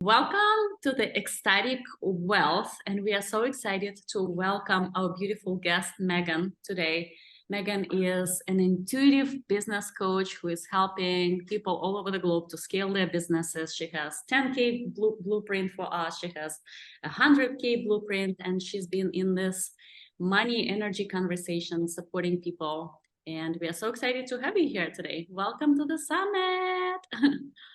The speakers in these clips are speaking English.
Welcome to the Ecstatic Wealth, and we are so excited to welcome our beautiful guest, Megan, today. Megan is an intuitive business coach who is helping people all over the globe to scale their businesses. She has 10K blueprint for us. She has 100K blueprint, and she's been in this money energy conversation supporting people. And we are so excited to have you here today. Welcome to the summit.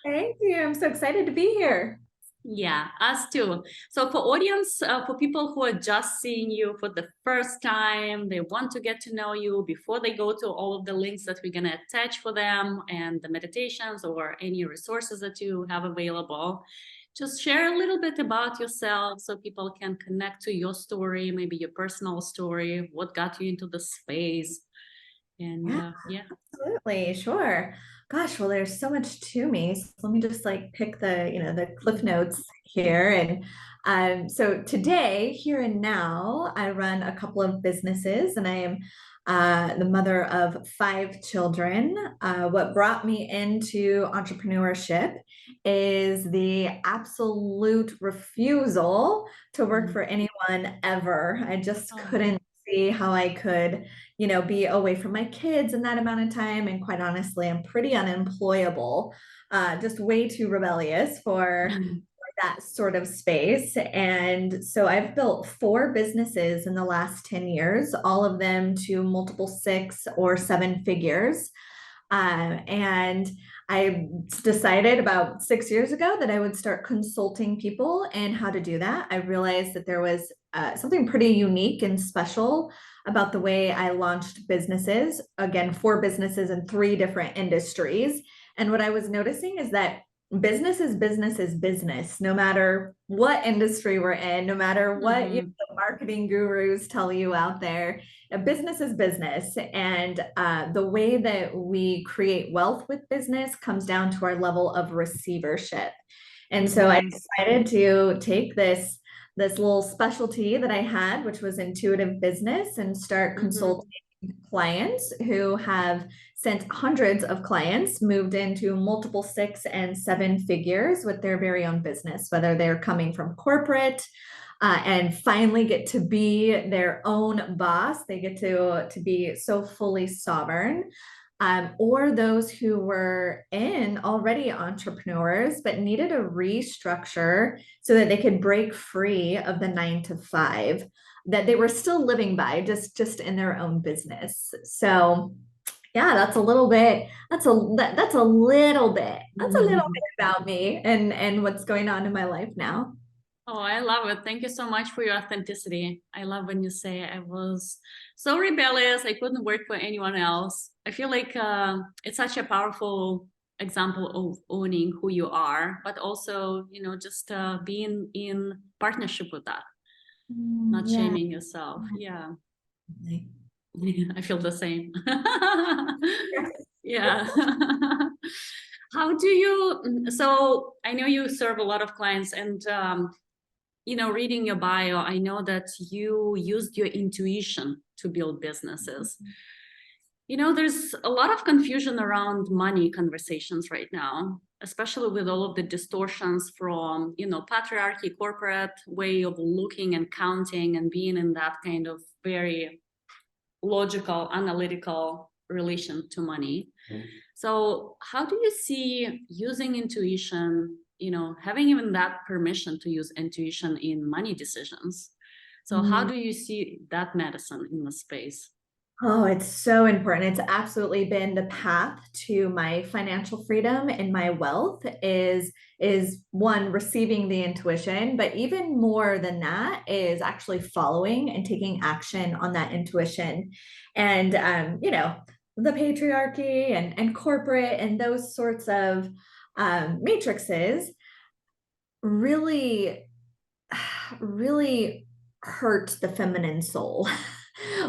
Thank you. I'm so excited to be here. Yeah, us too. So for audience, for people who are just seeing you for the first time, they want to get to know you before they go to all of the links that we're going to attach for them and the meditations or any resources that you have available. Just share a little bit about yourself so people can connect to your story, maybe your personal story, what got you into the space. And yeah. Absolutely. Sure. Gosh, well, there's so much to me. So let me just pick the cliff notes here. And so today, here and now, I run a couple of businesses and I am the mother of 5 children. What brought me into entrepreneurship is the absolute refusal to work for anyone ever. I just couldn't see how I could be away from my kids in that amount of time. And quite honestly, I'm pretty unemployable, just way too rebellious for that sort of space. And so I've built 4 businesses in the last 10 years, all of them to multiple 6 or 7 figures. And I decided about 6 years ago that I would start consulting people and how to do that. I realized that there was something pretty unique and special about the way I launched businesses. Again, 4 businesses in 3 different industries. And what I was noticing is that business is business, no matter what industry we're in, no matter what the marketing gurus tell you out there. A business is business. And the way that we create wealth with business comes down to our level of receivership. And so I decided to take this little specialty that I had, which was intuitive business, and start consulting clients who have sent hundreds of clients moved into multiple 6 and 7 figures with their very own business, whether they're coming from corporate and finally get to be their own boss. They get to be so fully sovereign. Or those who were in already entrepreneurs, but needed a restructure so that they could break free of the 9 to 5 that they were still living by, just in their own business. So yeah, that's a little bit about me and what's going on in my life now. Oh, I love it. Thank you so much for your authenticity. I love when you say I was so rebellious, I couldn't work for anyone else. I feel like it's such a powerful example of owning who you are, but also, just being in partnership with that, not shaming yourself. Yeah. I feel the same. Yeah. How do you, so I know you serve a lot of clients and reading your bio, I know that you used your intuition to build businesses. There's a lot of confusion around money conversations right now, especially with all of the distortions from, patriarchy, corporate way of looking and counting and being in that kind of very logical, analytical relation to money. So how do you see using intuition, having even that permission to use intuition in money decisions? So how do you see that medicine in the space? Oh, it's so important. It's absolutely been the path to my financial freedom and my wealth is one, receiving the intuition, but even more than that is actually following and taking action on that intuition. And the patriarchy and corporate and those sorts of matrices really really hurt the feminine soul.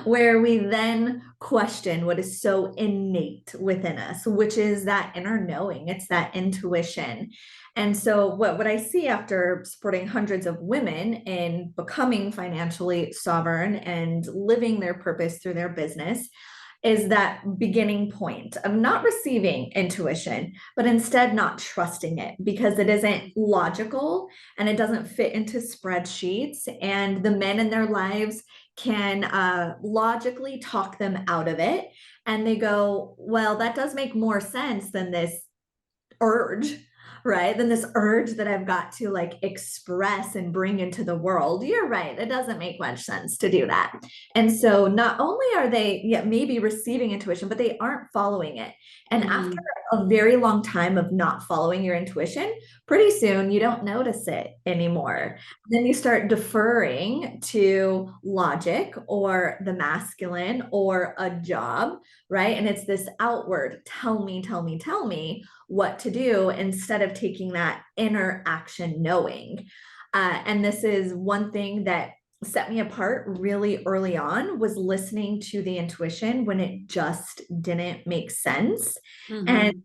Where we then question what is so innate within us, which is that inner knowing, it's that intuition. And so what I see after supporting hundreds of women in becoming financially sovereign and living their purpose through their business is that beginning point of not receiving intuition, but instead not trusting it because it isn't logical and it doesn't fit into spreadsheets. And the men in their lives can logically talk them out of it. And they go, well, that does make more sense than this urge, right? Than this urge that I've got to like express and bring into the world. You're right. It doesn't make much sense to do that. And so not only are they, yeah, maybe receiving intuition, but they aren't following it. And after a very long time of not following your intuition, pretty soon you don't notice it anymore. Then you start deferring to logic or the masculine or a job, right? And it's this outward, tell me, tell me, tell me what to do instead of taking that inner action knowing. And this is one thing that set me apart really early on was listening to the intuition when it just didn't make sense. And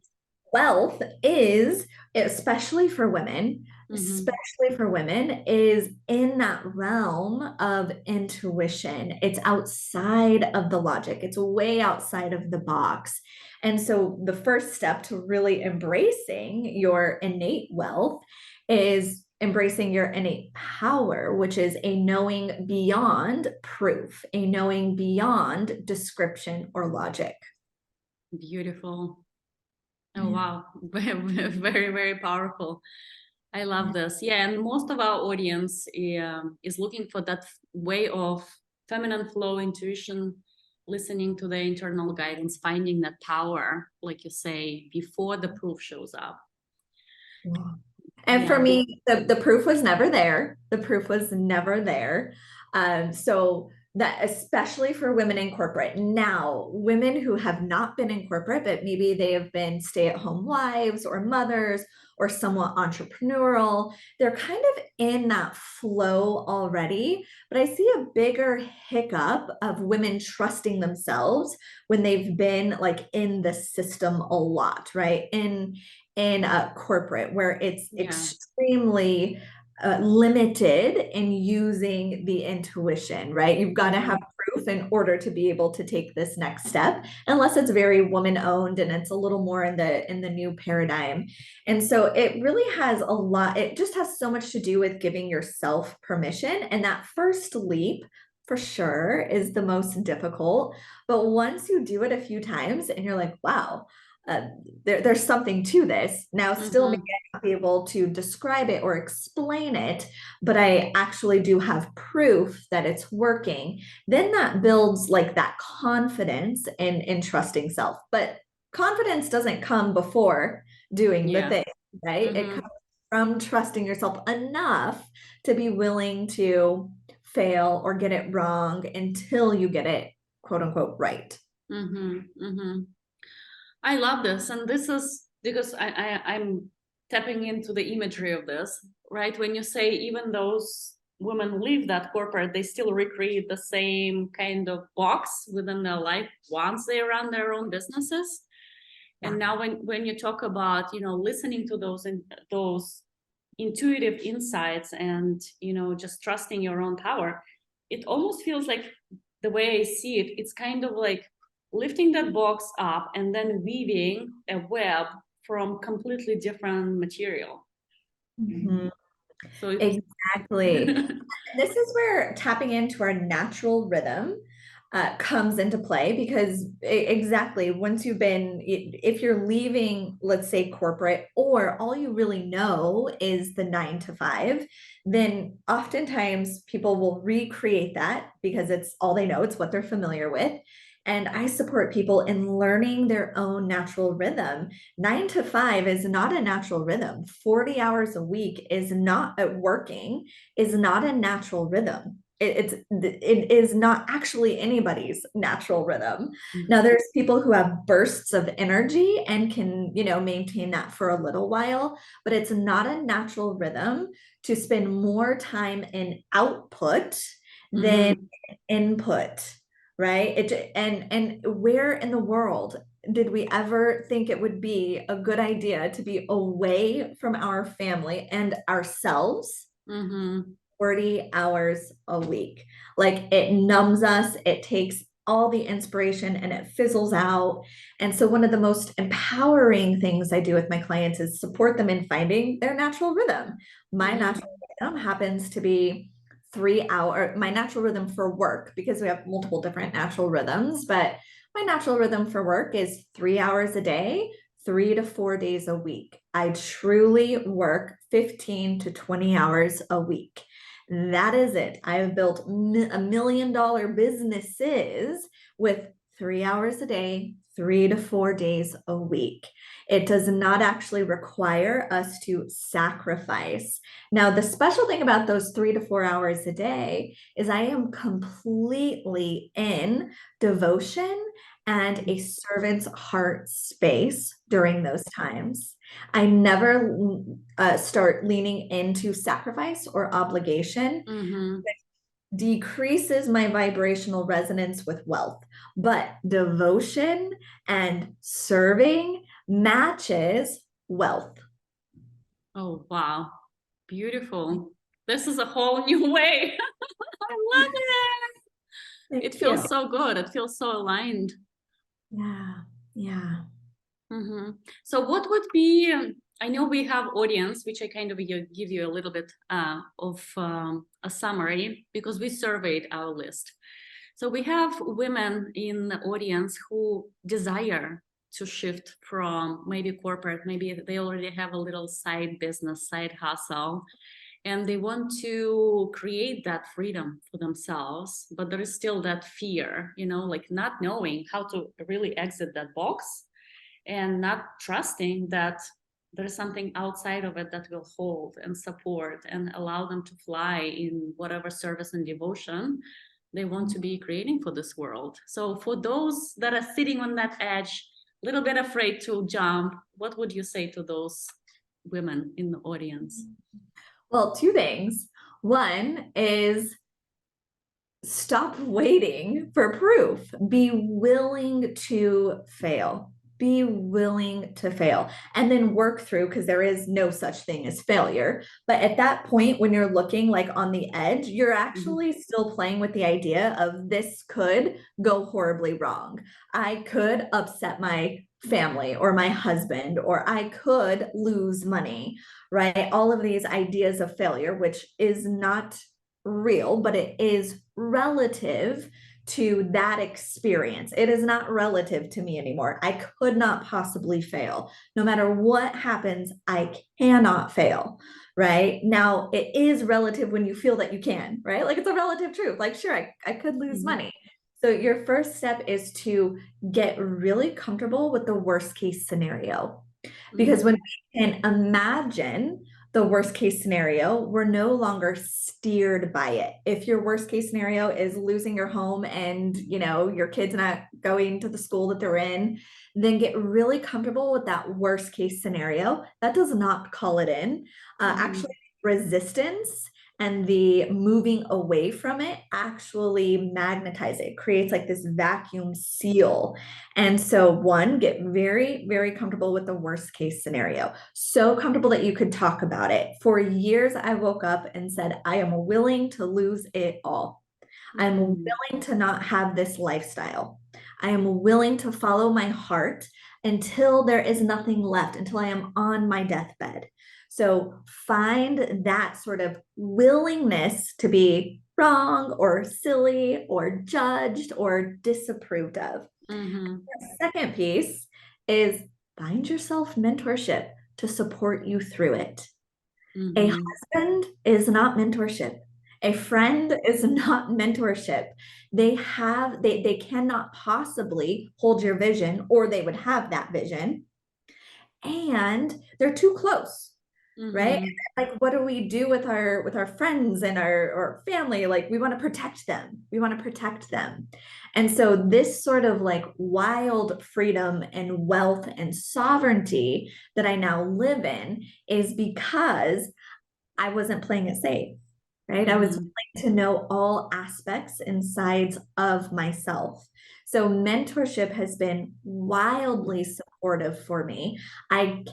wealth is, especially for women, especially for women, is in that realm of intuition. It's outside of the logic, it's way outside of the box. And so the first step to really embracing your innate wealth is embracing your innate power, which is a knowing beyond proof, a knowing beyond description or logic. Beautiful. Oh, wow. Very, very powerful. I love this. Yeah, and most of our audience is looking for that way of feminine flow, intuition, listening to the internal guidance, finding that power, like you say, before the proof shows up. And for me, the proof was never there. The proof was never there. So that especially for women in corporate. Now, women who have not been in corporate, but maybe they have been stay-at-home wives or mothers or somewhat entrepreneurial, they're kind of in that flow already. But I see a bigger hiccup of women trusting themselves when they've been like in the system a lot, right? In a corporate where it's extremely limited in using the intuition, right? You've got to have proof in order to be able to take this next step, unless it's very woman owned and it's a little more in the new paradigm. And so it really has a lot, it just has so much to do with giving yourself permission. And that first leap for sure is the most difficult. But once you do it a few times and you're like, wow, there's something to this. Now, still maybe I not be able to describe it or explain it, but I actually do have proof that it's working. Then that builds like that confidence in trusting self. But confidence doesn't come before doing the thing, right? It comes from trusting yourself enough to be willing to fail or get it wrong until you get it, quote unquote, right. I love this. And this is because I'm tapping into the imagery of this, right? When you say even those women leave that corporate, they still recreate the same kind of box within their life once they run their own businesses. And now when you talk about, listening to those intuitive insights and, just trusting your own power, it almost feels like the way I see it, it's kind of like lifting that box up and then weaving a web from completely different material. So exactly. This is where tapping into our natural rhythm comes into play because exactly once you've been, if you're leaving, let's say corporate, or all you really know is the 9 to 5, then oftentimes people will recreate that because it's all they know, it's what they're familiar with. And I support people in learning their own natural rhythm. 9 to 5 is not a natural rhythm. 40 hours a week is not working, is not a natural rhythm. It is not actually anybody's natural rhythm. Now there's people who have bursts of energy and can, maintain that for a little while, but it's not a natural rhythm to spend more time in output than input. Right? And where in the world did we ever think it would be a good idea to be away from our family and ourselves 40 hours a week? Like it numbs us, it takes all the inspiration and it fizzles out. And so one of the most empowering things I do with my clients is support them in finding their natural rhythm. My Mm-hmm. natural rhythm happens to be 3 hour, my natural rhythm for work, because we have multiple different natural rhythms, but my natural rhythm for work is 3 hours a day, 3 to 4 days a week. I truly work 15 to 20 hours a week. That is it. I have built $1 million businesses with 3 hours a day, 3 to 4 days a week. It does not actually require us to sacrifice. Now, the special thing about those 3 to 4 hours a day is I am completely in devotion and a servant's heart space during those times. I never start leaning into sacrifice or obligation. Mm-hmm. Decreases my vibrational resonance with wealth, but devotion and serving matches wealth. Oh, wow. Beautiful. This is a whole new way. I love it. It Thank you. feels so good. It feels so aligned. Yeah, yeah. Mm-hmm. So what would be, I know we have audience, which I kind of give you a little bit of a summary because we surveyed our list. So we have women in the audience who desire to shift from maybe corporate, maybe they already have a little side business, side hustle, and they want to create that freedom for themselves, but there is still that fear, like not knowing how to really exit that box and not trusting that there's something outside of it that will hold and support and allow them to fly in whatever service and devotion they want to be creating for this world. So for those that are sitting on that edge, a little bit afraid to jump, what would you say to those women in the audience? Well, two things. One is stop waiting for proof. Be willing to fail. Be willing to fail and then work through, because there is no such thing as failure. But at that point, when you're looking like on the edge, you're Mm-hmm. actually still playing with the idea of this could go horribly wrong. I could upset my family or my husband, or I could lose money, right? All of these ideas of failure, which is not real, but it is relative to that experience. It is not relative to me anymore. I could not possibly fail. No matter what happens, I cannot fail. Right now, it is relative when you feel that you can, right? Like it's a relative truth. Like, sure, I could lose Mm-hmm. money. So, your first step is to get really comfortable with the worst case scenario. Because when we can imagine the worst case scenario, we're no longer steered by it. If your worst case scenario is losing your home and your kids not going to the school that they're in, then get really comfortable with that worst case scenario. That does not call it in. Mm-hmm. Actually, resistance and the moving away from it actually magnetize it, creates like this vacuum seal. And so, one, get very, very comfortable with the worst case scenario. So comfortable that you could talk about it. For years, I woke up and said, I am willing to lose it all. I'm Mm-hmm. willing to not have this lifestyle. I am willing to follow my heart until there is nothing left, until I am on my deathbed. So find that sort of willingness to be wrong or silly or judged or disapproved of. Mm-hmm. The second piece is find yourself mentorship to support you through it. A Mm-hmm. husband is not mentorship. A friend is not mentorship. They cannot possibly hold your vision, or they would have that vision, and they're too close, right? Mm-hmm. Like, what do we do with our friends and our family? Like, we want to protect them. We want to protect them. And so this sort of like wild freedom and wealth and sovereignty that I now live in is because I wasn't playing it safe, right? I was Mm-hmm. willing to know all aspects and sides of myself. So mentorship has been wildly supportive for me. I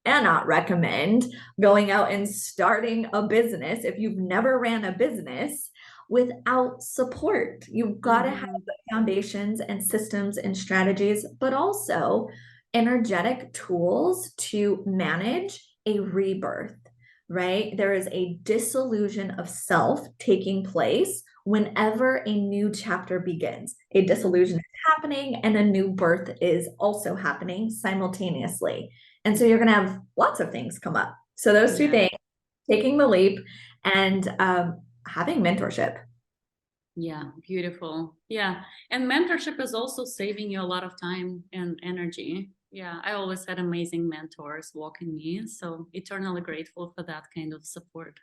cannot recommend going out and starting a business if you've never ran a business without support. You've got to have Mm-hmm. the foundations and systems and strategies, but also energetic tools to manage a rebirth, right? There is a dissolution of self taking place whenever a new chapter begins. A dissolution is happening and a new birth is also happening simultaneously. And so you're going to have lots of things come up. So those two Yeah. things, taking the leap and having mentorship. Yeah, beautiful. Yeah. And mentorship is also saving you a lot of time and energy. Yeah, I always had amazing mentors walking me. So eternally grateful for that kind of support.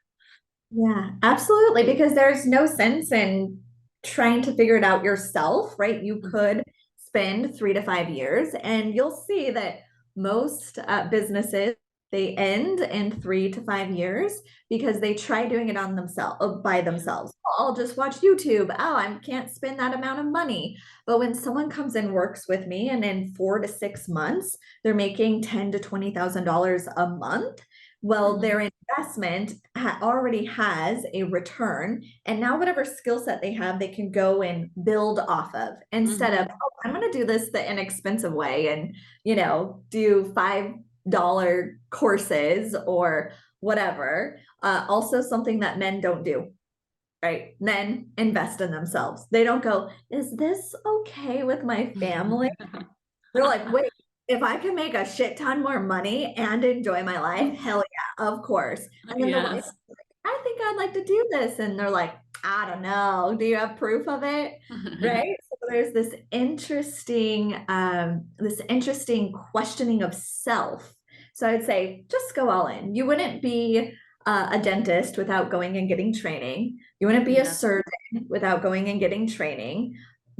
Yeah, absolutely. Because there's no sense in trying to figure it out yourself, right? You could spend 3 to 5 years, and you'll see that most businesses they end in 3 to 5 years because they try doing it on themselves by Yeah. themselves. I'll just watch YouTube. Oh, I can't spend that amount of money. But when someone comes and works with me, and in 4 to 6 months they're making $10,000 to $20,000 a month, well, Mhm. their investment already has a return. And now, whatever skill set they have, they can go and build off of instead of, Mhm. oh, I'm going to do this the inexpensive way and, do $5 courses or whatever. Also, something that men don't do, right? Men invest in themselves. They don't go, is this okay with my family? They're like, wait, if I can make a shit ton more money and enjoy my life, hell yeah, of course. And then the wife, Yes. I think I'd like to do this. And they're like, I don't know. Do you have proof of it? Right. So there's this interesting questioning of self. So I'd say just go all in. You wouldn't be a dentist without going and getting training. You wouldn't be a Yes. surgeon without going and getting training.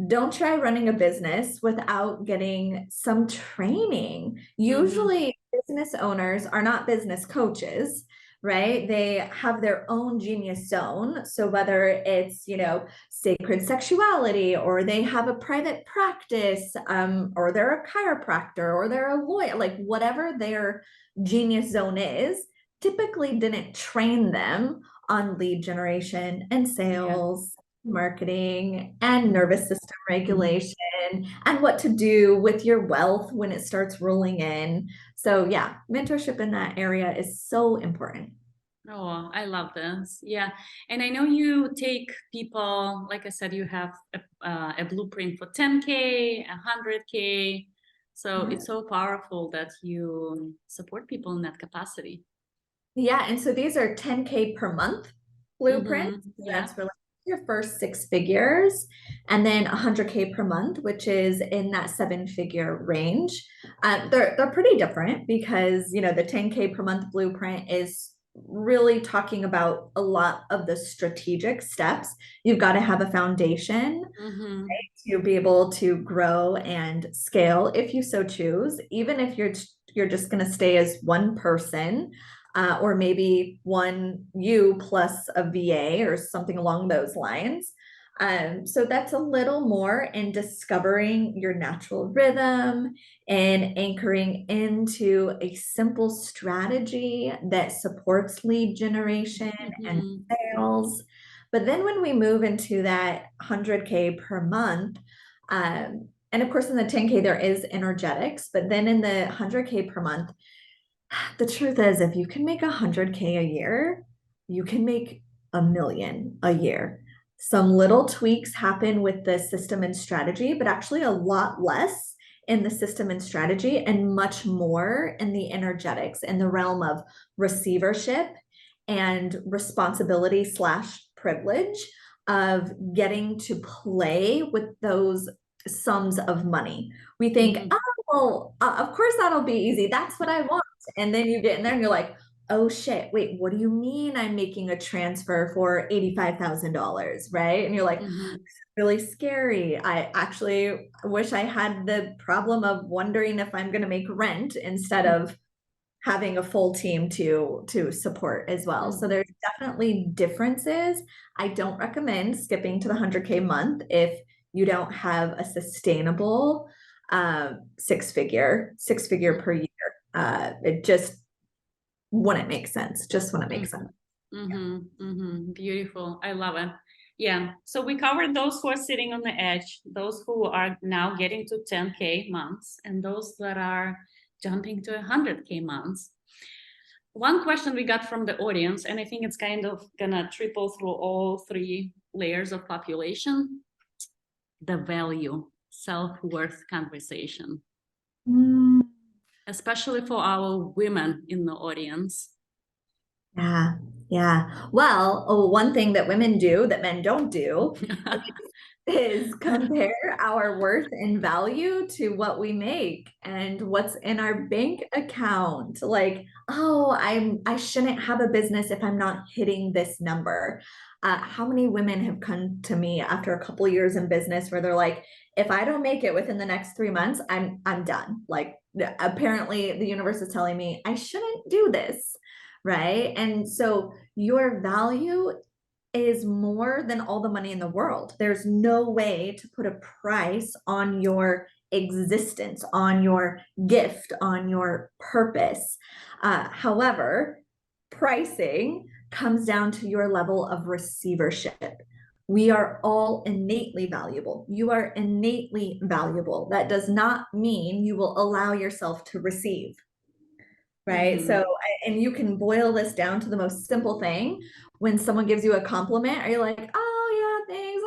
Don't try running a business without getting some training. Mhm. Usually, business owners are not business coaches, right? They have their own genius zone. So, whether it's, sacred sexuality, or they have a private practice, or they're a chiropractor, or they're a lawyer, like whatever their genius zone is, typically didn't train them on lead generation and Yeah. sales, marketing, and nervous system regulation, and what to do with your wealth when it starts rolling in. So, yeah, mentorship in that area is so important. Oh, I love this. Yeah. And I know you take people, like I said, you have a blueprint for 10K, 100K. So Yeah. it's so powerful that you support people in that capacity. Yeah, and so these are 10K per month blueprints. Mm-hmm. So Yeah. that's really your first 6 figures, and then 100K per month, which is in that 7 figure range. They're pretty different because the 10K per month blueprint is really talking about a lot of the strategic steps. You've got to have a foundation Mm-hmm. to be able to grow and scale if you so choose, even if you're just going to stay as one person, or maybe one you plus a VA or something along those lines. So that's a little more in discovering your natural rhythm and anchoring into a simple strategy that supports lead generation and Mm-hmm. sales. But then when we move into that 100K per month, and of course in the 10K there is energetics, but then in the 100K per month, the truth is if you can make 100K a year, you can make 1 million a year. Some little tweaks happen with the system and strategy, but actually a lot less in the system and strategy and much more in the energetics in the realm of receivership and responsibility slash privilege of getting to play with those sums of money. We think, Mm-hmm. oh, well, of course that'll be easy. That's what I want. And then you get in there and you're like, oh shit, wait, what do you mean I'm making a transfer for $85,000? Right. And you're like, Mm-hmm. really scary. I actually wish I had the problem of wondering if I'm going to make rent instead of having a full team to support as well. So Mm-hmm. there's definitely differences. I don't recommend skipping to the 100K month if you don't have a sustainable 6 figure per year. It just wouldn't make sense. Just wouldn't make sense. Mm-hmm. Mm-hmm. Mm-hmm. Beautiful. I love it. Yeah. So we covered those who are sitting on the edge, those who are now getting to 10K months, and those that are jumping to 100K months. One question we got from the audience, and I think it's kind of gonna triple through all three layers of population, the value, self-worth conversation, Mm, especially for our women in the audience. yeah, yeah. Well, one thing that women do that men don't do is compare our worth and value to what we make and what's in our bank account. Like, oh, I shouldn't have a business if I'm not hitting this number. How many women have come to me after a couple years in business where they're like, if I don't make it within the next 3 months, I'm done. Like, apparently the universe is telling me I shouldn't do this, right? And so your value is more than all the money in the world. There's no way to put a price on your existence, on your gift, on your purpose. However, pricing comes down to your level of receivership. We are all innately valuable. You are innately valuable. That does not mean you will allow yourself to receive, right? Mm-hmm. So, and you can boil this down to the most simple thing. When someone gives you a compliment, are you like, oh yeah, thanks,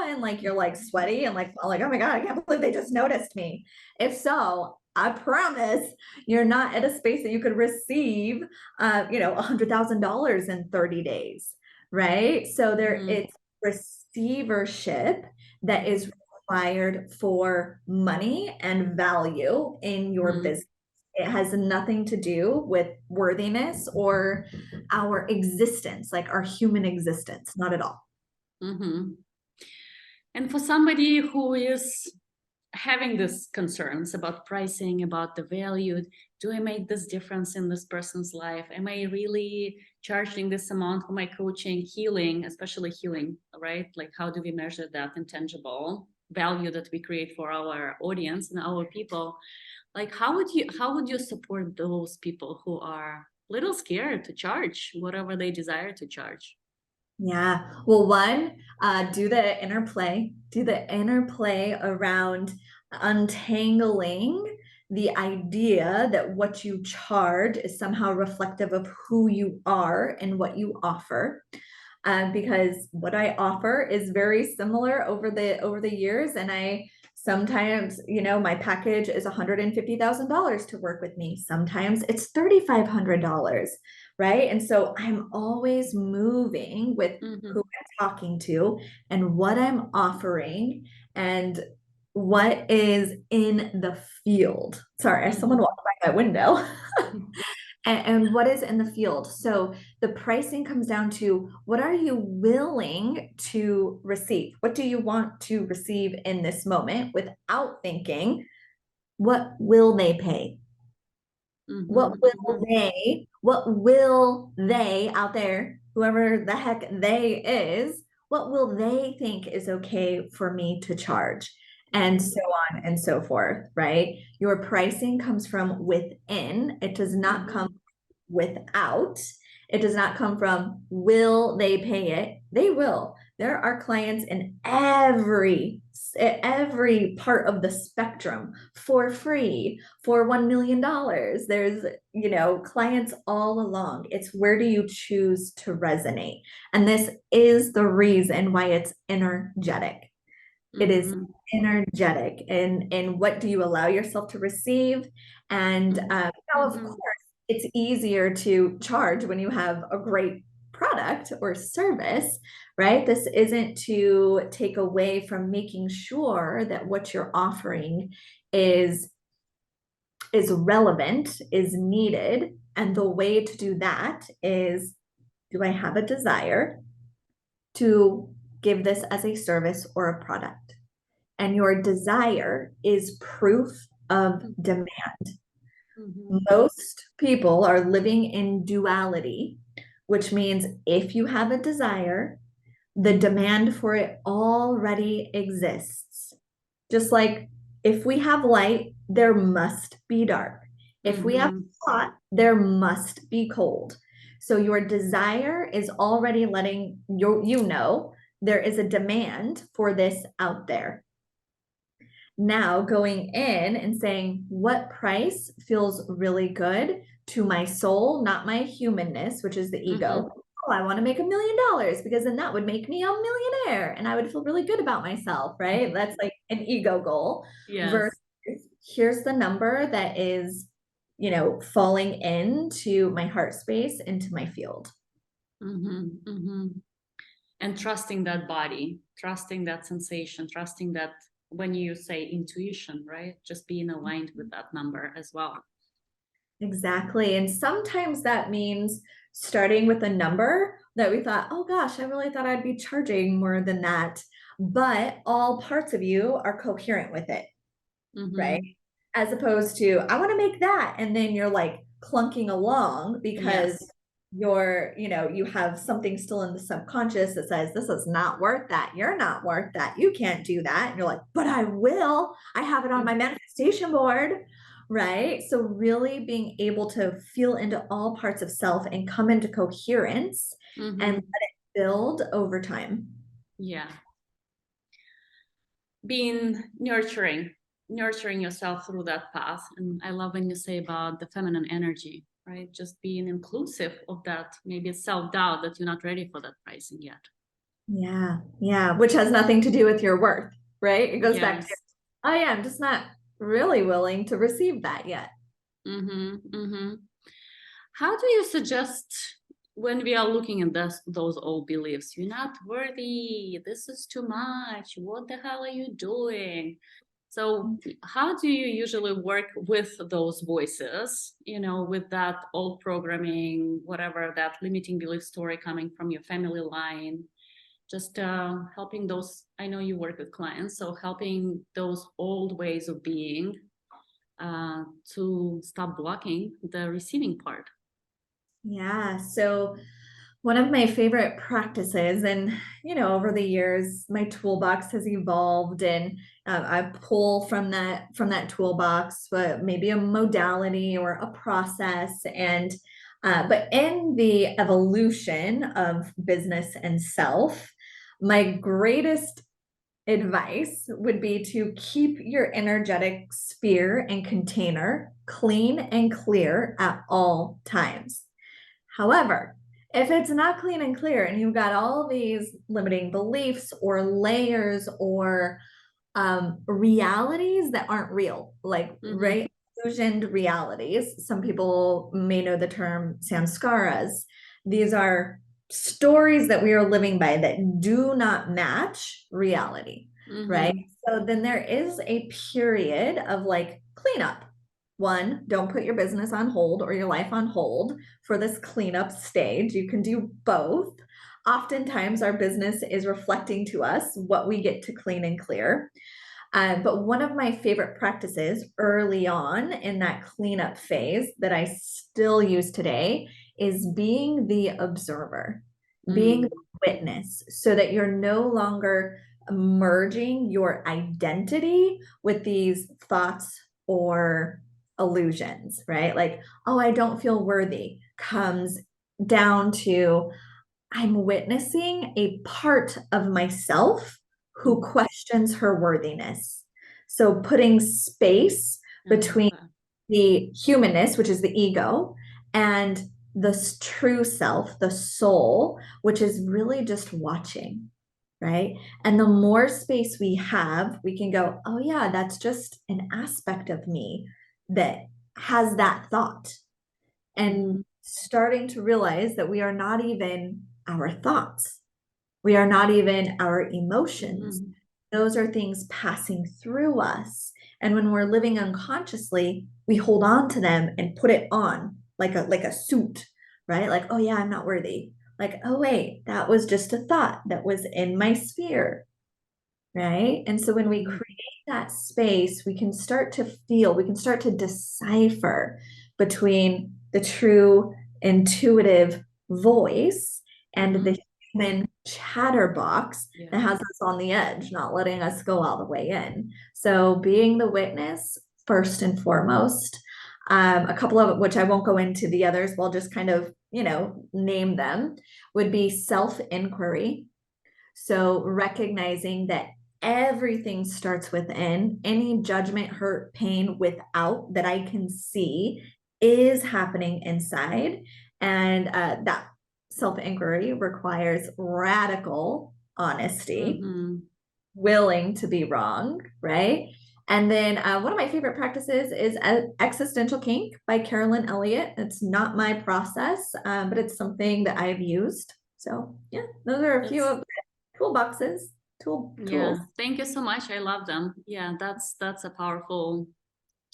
and like you're like sweaty and like, oh my God, I can't believe they just noticed me. If so, I promise you're not at a space that you could receive, $100,000 in 30 days, right? So Mm-hmm. it's receivership that is required for money and value in your Mm-hmm. business. It has nothing to do with worthiness or our existence, like our human existence, not at all. Mm-hmm. And for somebody who is having these concerns about pricing, about the value, do I make this difference in this person's life? Am I really charging this amount for my coaching, healing, especially healing, right? Like, how do we measure that intangible value that we create for our audience and our people? Like, how would you support those people who are a little scared to charge whatever they desire to charge? Yeah. Well, one, do the interplay, around untangling the idea that what you charge is somehow reflective of who you are and what you offer. Because what I offer is very similar over the years, and I sometimes, my package is $150,000 to work with me. Sometimes it's $3,500, right? And so I'm always moving with Mm-hmm. who I'm talking to and what I'm offering and what is in the field. Sorry, someone Mm-hmm. walked by my window. And what is in the field. So the pricing comes down to what are you willing to receive? What do you want to receive in this moment without thinking, what will they pay? Mm-hmm. Mm-hmm. What will they out there, whoever the heck they is, what will they think is okay for me to charge? And so on and so forth, right? Your pricing comes from within. It does not Mm-hmm. come without. It does not come from will they pay it? They will. There are clients in every part of the spectrum for free for $1 million. There's, clients all along. It's where do you choose to resonate? And this is the reason why it's energetic. It is Mm-hmm. energetic. And what do you allow yourself to receive? And now, of Mm-hmm. course, it's easier to charge when you have a great product or service, right? This isn't to take away from making sure that what you're offering is relevant, is needed. And the way to do that is, do I have a desire to give this as a service or a product? And your desire is proof of demand. Mm-hmm. Most people are living in duality, which means if you have a desire, the demand for it already exists. Just like if we have light, there must be dark. If we have Mm-hmm. hot, there must be cold. So your desire is already letting you know there is a demand for this out there. Now going in and saying, what price feels really good to my soul, not my humanness, which is the ego. Mm-hmm. Oh, I want to make $1 million because then that would make me a millionaire and I would feel really good about myself, right? That's like an ego goal Yes. versus here's the number that is, falling into my heart space, into my field. Mm-hmm. Mm-hmm. And trusting that body, trusting that sensation, trusting that when you say intuition, right? Just being aligned with that number as well. Exactly. And sometimes that means starting with a number that we thought, oh gosh, I really thought I'd be charging more than that. But all parts of you are coherent with it, right? Mm-hmm. As opposed to, I want to make that. And then you're like clunking along because Yes. you have something still in the subconscious that says, this is not worth that. You're not worth that. You can't do that. And you're like, but I will. I have it on my manifestation board. Right. So, really being able to feel into all parts of self and come into coherence and Mm-hmm. let it build over time. Yeah. Being nurturing yourself through that path. And I love when you say about the feminine energy, right? Just being inclusive of that. Maybe it's self-doubt that you're not ready for that pricing yet. Yeah. Yeah. Which has nothing to do with your worth, right? It goes back to, Yes. oh, yeah, I'm just not really willing to receive that yet. Mm-hmm. Mm-hmm. How do you suggest when we are looking at those old beliefs? You're not worthy. This is too much. What the hell are you doing? So, how do you usually work with those voices, with that old programming, whatever, that limiting belief story coming from your family line? Just helping those, I know you work with clients, so helping those old ways of being to stop blocking the receiving part. Yeah. So, one of my favorite practices, and over the years, my toolbox has evolved, and I pull from that toolbox, but maybe a modality or a process, and but in the evolution of business and self, my greatest advice would be to keep your energetic sphere and container clean and clear at all times. However, if it's not clean and clear and you've got all these limiting beliefs or layers or realities that aren't real, like, Mm-hmm. right, illusioned realities. Some people may know the term samskaras. These are stories that we are living by that do not match reality, right? Mm-hmm. So then there is a period of like cleanup. One, don't put your business on hold or your life on hold for this cleanup stage. You can do both. Oftentimes, our business is reflecting to us what we get to clean and clear. But one of my favorite practices early on in that cleanup phase that I still use today is being the observer, being the Mm-hmm. witness, so that you're no longer merging your identity with these thoughts or illusions, right? Like, oh, I don't feel worthy comes down to I'm witnessing a part of myself who questions her worthiness. So putting space I love between that. the humanness, which is the ego, and the true self, the soul, which is really just watching, right? And the more space we have, we can go, oh, yeah, that's just an aspect of me that has that thought. And Mm-hmm. starting to realize that we are not even our thoughts. We are not even our emotions. Mm-hmm. Those are things passing through us. And when we're living unconsciously, we hold on to them and put it on like a suit, right? Like, oh yeah, I'm not worthy. Like, oh wait, that was just a thought that was in my sphere, right? And so when we Mm-hmm. create that space, we can start to feel, we can start to decipher between the true intuitive voice and Mm-hmm. the human chatterbox that Yeah. has us on the edge, not letting us go all the way in. So being the witness first and foremost. A couple of which I won't go into the others, we'll just kind of, name them, would be self inquiry. So recognizing that everything starts within, any judgment, hurt, pain without that I can see is happening inside. And that self inquiry requires radical honesty, Mm-hmm. willing to be wrong, right? And then one of my favorite practices is Existential Kink by Carolyn Elliott. It's not my process, but it's something that I've used. So yeah, those are a few That's of the toolboxes, tools. yeah. Thank you so much. I love them. Yeah, that's a powerful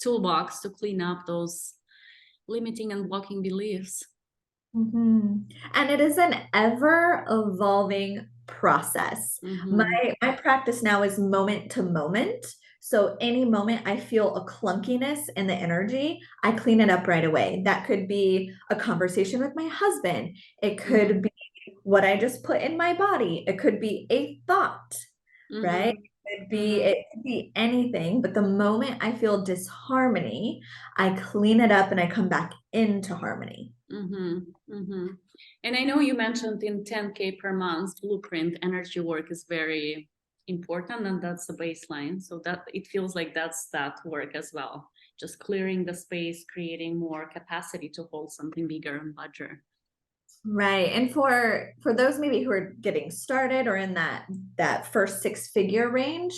toolbox to clean up those limiting and blocking beliefs. And it is an ever evolving process. My Mm-hmm. my practice now is moment to moment. So any moment I feel a clunkiness in the energy, I clean it up right away. That could be a conversation with my husband. It could Mm-hmm. be what I just put in my body. It could be a thought, right? Mm-hmm. It could be anything, but the moment I feel disharmony, I clean it up and I come back into harmony. Mm-hmm. Mm-hmm. And I know you mentioned in 10K per month blueprint energy work is very important, and that's the baseline. So that it feels like that's that work as well. Just clearing the space, creating more capacity to hold something bigger and larger. Right. And for those maybe who are getting started or in that first six-figure range,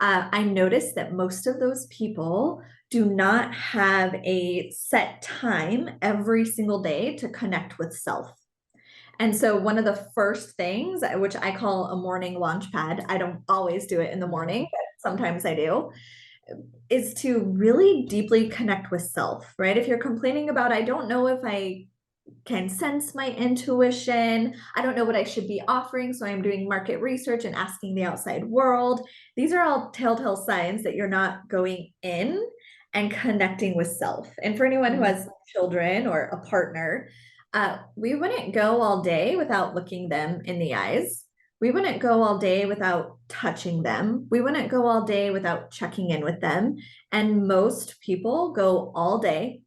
I noticed that most of those people do not have a set time every single day to connect with self. And so one of the first things, which I call a morning launch pad, I don't always do it in the morning, but sometimes I do, is to really deeply connect with self, right? If you're complaining about, I don't know if I can sense my intuition. I don't know what I should be offering. So I'm doing market research and asking the outside world. These are all telltale signs that you're not going in and connecting with self. And for anyone who Mm-hmm. has children or a partner, we wouldn't go all day without looking them in the eyes. We wouldn't go all day without touching them. We wouldn't go all day without checking in with them. And most people go all day,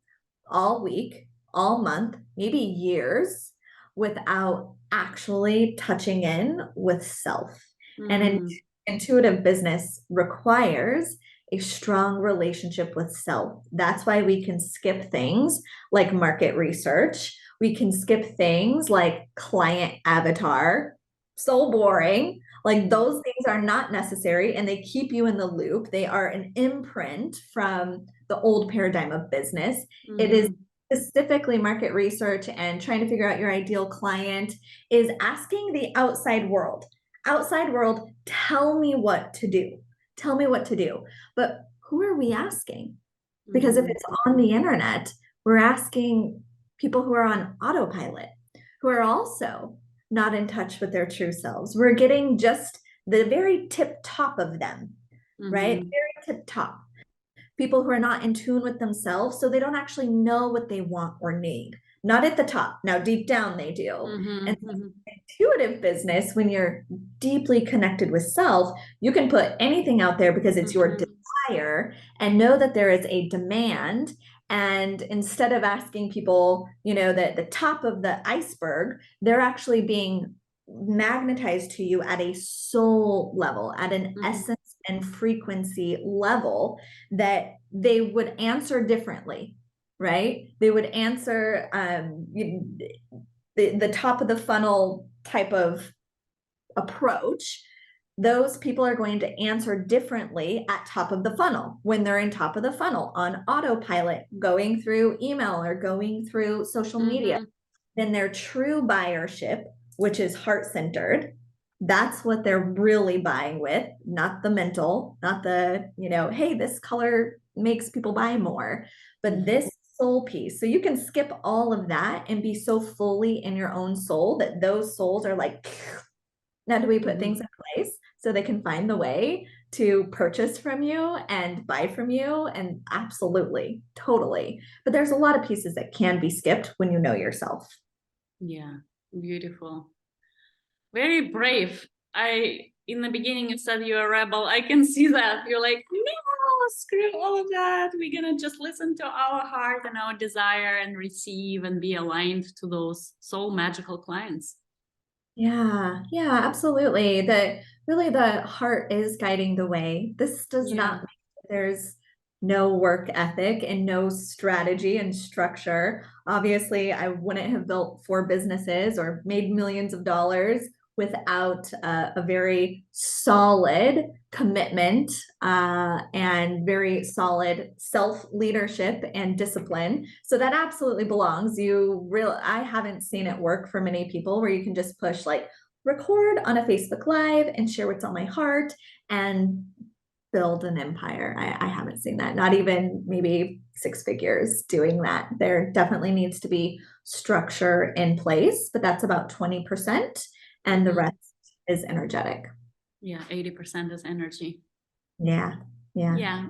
all week, all month, maybe years without actually touching in with self. And an Mm-hmm. intuitive business requires a strong relationship with self. That's why we can skip things like market research. We can skip things like client avatar. So boring. Like those things are not necessary and they keep you in the loop. They are an imprint from the old paradigm of business. It is Mm-hmm. specifically market research and trying to figure out your ideal client is asking the outside world, tell me what to do. Tell me what to do. But who are we asking? Because if Mm-hmm. it's on the internet, we're asking people who are on autopilot, who are also not in touch with their true selves. We're getting just the very tip top of them, right? Mm-hmm. Very tip top. People who are not in tune with themselves, so they don't actually know what they want or need. Not at the top. Now, deep down, they do. And Mm-hmm. Mm-hmm. intuitive business, when you're deeply connected with self, you can put anything out there because it's your Mm-hmm. desire and know that there is a demand. And instead of asking people, that the top of the iceberg, they're actually being magnetized to you at a soul level, at an Mm-hmm. essence and frequency level that they would answer differently, right? They would answer the top of the funnel type of approach. Those people are going to answer differently at top of the funnel when they're in top of the funnel on autopilot, going through email or going through social media. Mm-hmm. Then their true buyership, which is heart centered, that's what they're really buying with, not the mental, not the, hey, this color makes people buy more, but this soul piece. So you can skip all of that and be so fully in your own soul that those souls are like, now do we put Mm-hmm. things in place so they can find the way to purchase from you and buy from you? And absolutely, totally. But there's a lot of pieces that can be skipped when you know yourself. Yeah, beautiful. Very brave. In the beginning, you said you're a rebel. I can see that. You're like, no, screw all of that. We're gonna just listen to our heart and our desire and receive and be aligned to those soul magical clients. Yeah, absolutely. The really the heart is guiding the way. This does not Yeah. mean that there's no work ethic and no strategy and structure. Obviously, I wouldn't have built four businesses or made millions of dollars without a very solid commitment and very solid self leadership and discipline. So that absolutely belongs. I haven't seen it work for many people where you can just push like record on a Facebook Live and share what's on my heart and build an empire. I haven't seen that, not even maybe six figures doing that. There definitely needs to be structure in place, but that's about 20%, and the Mhm. rest is energetic. Yeah, 80% is energy. Yeah, yeah. Yeah.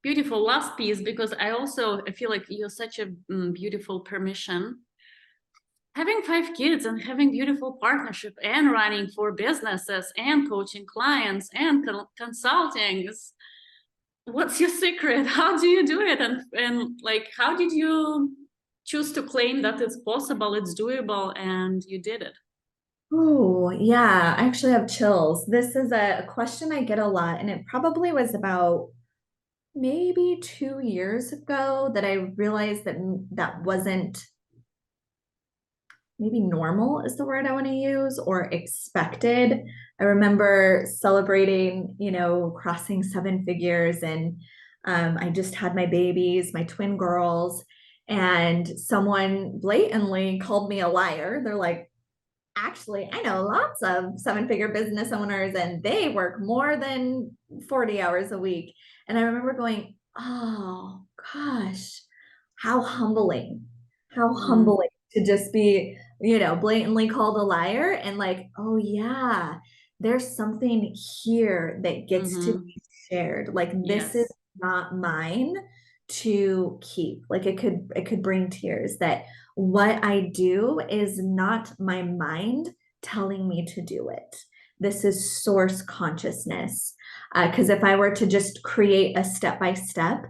Beautiful. Last piece, because I feel like you're such a beautiful permission. Having five kids and having beautiful partnership and running four businesses and coaching clients and consulting is, what's your secret? How do you do it? And like, how did you choose to claim that it's possible, it's doable, and you did it? Oh, yeah. I actually have chills. This is a question I get a lot, and it probably was about maybe 2 years ago that I realized that that wasn't maybe normal is the word I want to use, or expected. I remember celebrating, crossing seven figures, and I just had my babies, my twin girls, and someone blatantly called me a liar. They're like, actually, I know lots of seven-figure business owners and they work more than 40 hours a week. And I remember going, oh gosh, how humbling, how Mm, humbling to just be, blatantly called a liar and like, oh yeah, there's something here that gets to mm-hmm. be shared. Like this is Yes. not mine to keep. Like it could bring tears that what I do is not my mind telling me to do it. This is source consciousness. Because if I were to just create a step by step,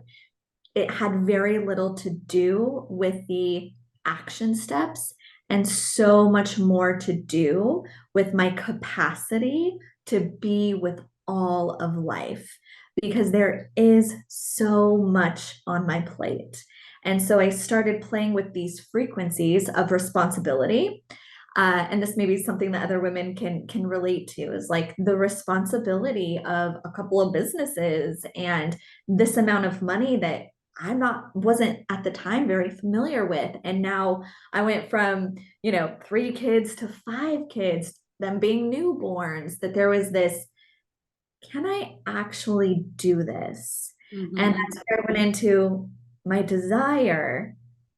it had very little to do with the action steps and so much more to do with my capacity to be with all of life because there is so much on my plate. And so I started playing with these frequencies of responsibility. And this may be something that other women can relate to is like the responsibility of a couple of businesses and this amount of money that wasn't at the time very familiar with. And now I went from, three kids to five kids, them being newborns, that there was this, can I actually do this? And Mm-hmm. that's where I went into my desire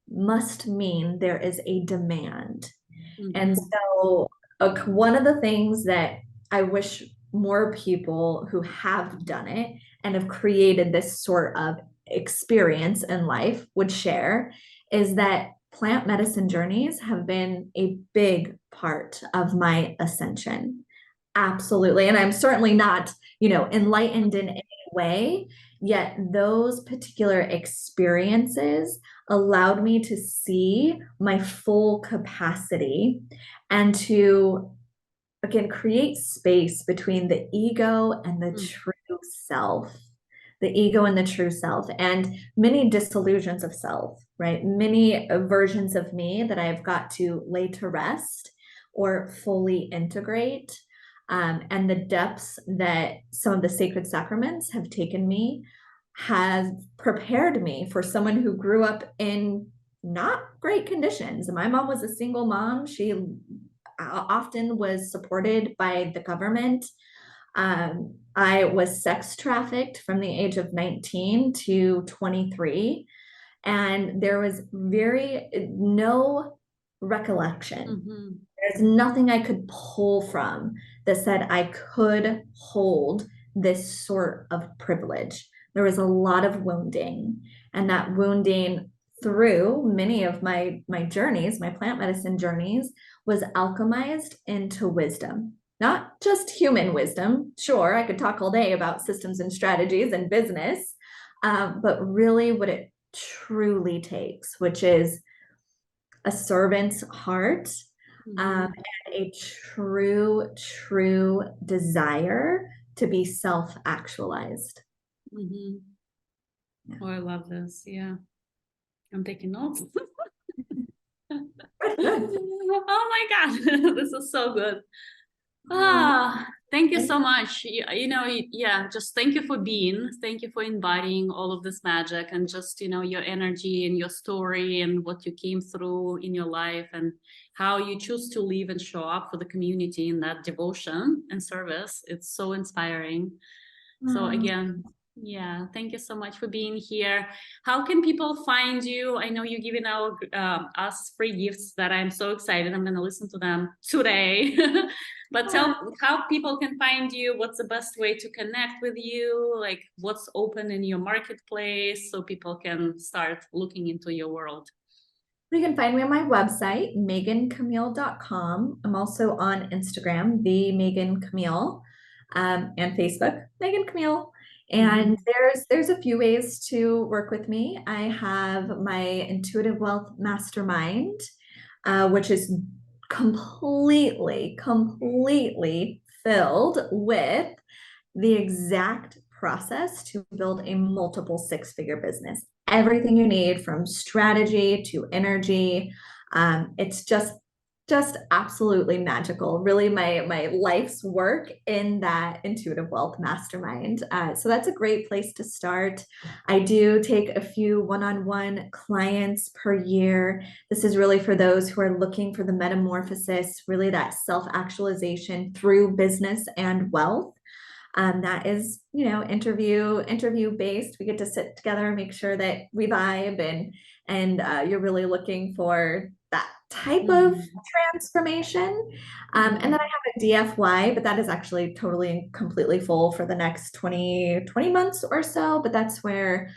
must mean there is a demand. And Mm-hmm. so, one of the things that I wish more people who have done it and have created this sort of experience in life would share is that plant medicine journeys have been a big part of my ascension. Absolutely. And I'm certainly not, enlightened in any way, yet those particular experiences allowed me to see my full capacity and to, again, create space between the ego and the true self. The ego and the true self, and many disillusions of self, right? Many versions of me that I've got to lay to rest or fully integrate. And the depths that some of the sacred sacraments have taken me has prepared me for someone who grew up in not great conditions. My mom was a single mom. She often was supported by the government. I was sex trafficked from the age of 19 to 23, and there was very no recollection. Mm-hmm. There's nothing I could pull from that said I could hold this sort of privilege. There was a lot of wounding, and that wounding through many of my journeys, my plant medicine journeys, was alchemized into wisdom. Not just human wisdom. Sure, I could talk all day about systems and strategies and business, but really what it truly takes, which is a servant's heart, Mhm. and a true desire to be self-actualized. Mhm. Yeah. Oh, I love this. Yeah. I'm taking notes. Good, good. Oh my God, this is so good. Oh, Thank you thank so much. Yeah, just thank you for inviting all of this magic and just, your energy and your story and what you came through in your life and how you choose to live and show up for the community in that devotion and service. It's so inspiring. So you. again, yeah, thank you so much for being here. How can people find you? I know you're giving out us free gifts that I'm so excited. I'm going to listen to them today. But tell how people can find you. What's the best way to connect with you? Like what's open in your marketplace so people can start looking into your world. You can find me on my website, megancamille.com. I'm also on Instagram, the Megan Camille, and Facebook, Megan Camille. And Mhm. there's a few ways to work with me. I have my Intuitive Wealth Mastermind, which is completely filled with the exact process to build a multiple six-figure business. Everything you need from strategy to energy. It's just absolutely magical. Really, my life's work in that intuitive wealth mastermind. So that's a great place to start. I do take a few one-on-one clients per year. This is really for those who are looking for the metamorphosis, really that self-actualization through business and wealth. That is, interview based. We get to sit together and make sure that we vibe, and you're really looking for that type of Mhm. transformation. And then I Mhm. have a DFY, but that is actually totally and completely full for the next 20 months or so. But that's where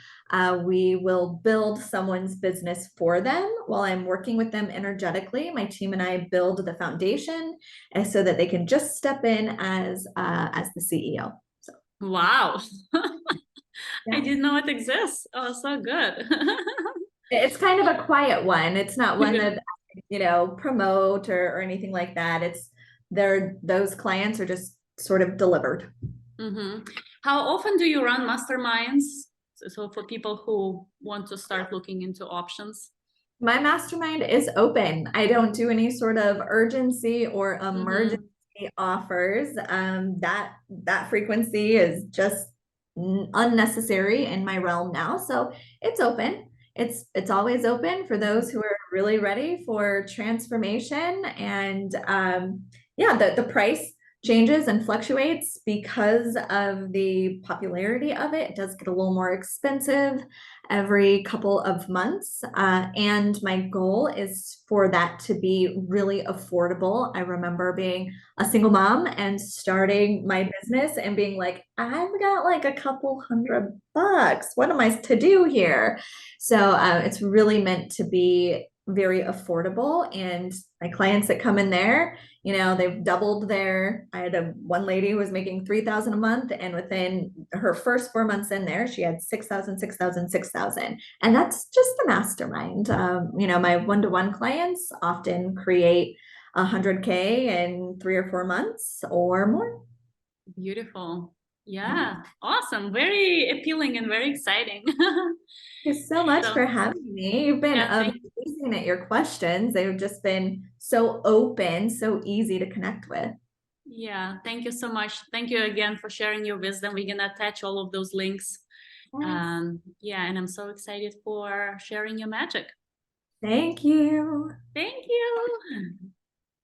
we will build someone's business for them while I'm working with them energetically. My team and I build the foundation and so that they can just step in as the CEO. So Wow. I yeah, didn't know it exists. Oh, so good. it's kind of a quiet one. It's not one Yeah. that promote or anything like that. It's those clients are just sort of delivered. Mhm. How often do you run masterminds? So for people who want to start looking into options. My mastermind is open. I don't do any sort of urgency or emergency Mhm. offers. That frequency is just unnecessary in my realm now. So it's open. It's always open for those who are really ready for transformation. And yeah, the price changes and fluctuates because of the popularity of it. It does get a little more expensive every couple of months. And my goal is for that to be really affordable. I remember being a single mom and starting my business and being like, I've got like a couple $100. What am I to do here? So it's really meant to be very affordable. And my clients that come in there, they've doubled I had one lady who was making 3,000 a month, and within her first 4 months in there, she had 6,000, 6,000, 6,000. And that's just the mastermind. My one-to-one clients often create 100K in 3 or 4 months or more. Beautiful. Yeah. Yeah. Awesome. Very appealing and very exciting. Thank you so much for So having me. You've been yeah, amazing at your questions. They've just been so open, so easy to connect with. thank you so much. Thank you again for sharing your wisdom. We're gonna attach all of those links. Yes. And I'm so excited for sharing your magic. Thank you. Thank you.